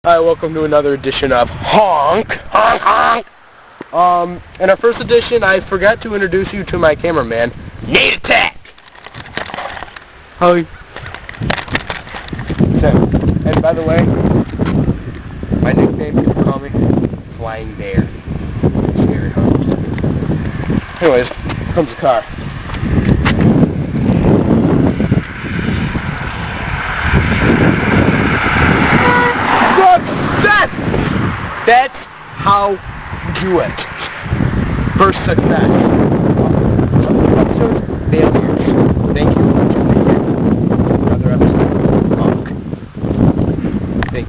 Hi, welcome to another edition of Honk, Honk, Honk. In our first edition, I forgot to introduce you to my cameraman, Nate Attack. Hi. And by the way, my nickname, people call me Flying Bear. Scary, huh? Anyways, here comes the car. Success! That's how you do it. First success. Failures. Thank you.